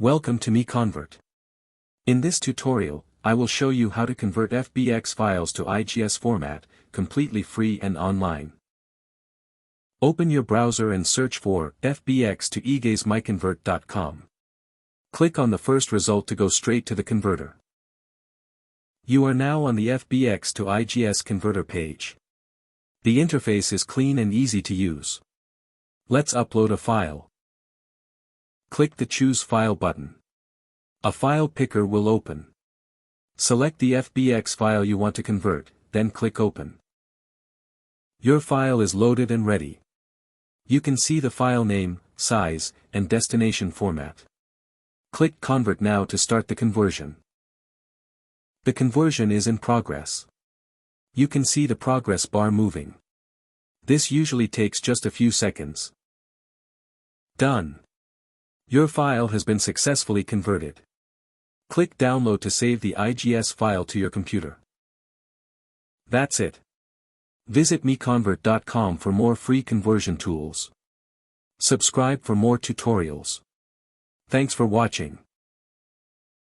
Welcome to MiConvert. In this tutorial, I will show you how to convert FBX files to IGES format, completely free and online. Open your browser and search for FBX to IGES MiConvert.com. Click on the first result to go straight to the converter. You are now on the FBX to IGES converter page. The interface is clean and easy to use. Let's upload a file. Click the Choose File button. A file picker will open. Select the FBX file you want to convert, then click Open. Your file is loaded and ready. You can see the file name, size, and destination format. Click Convert now to start the conversion. The conversion is in progress. You can see the progress bar moving. This usually takes just a few seconds. Done. Your file has been successfully converted. Click Download to save the IGES file to your computer. That's it. Visit MiConvert.com for more free conversion tools. Subscribe for more tutorials. Thanks for watching.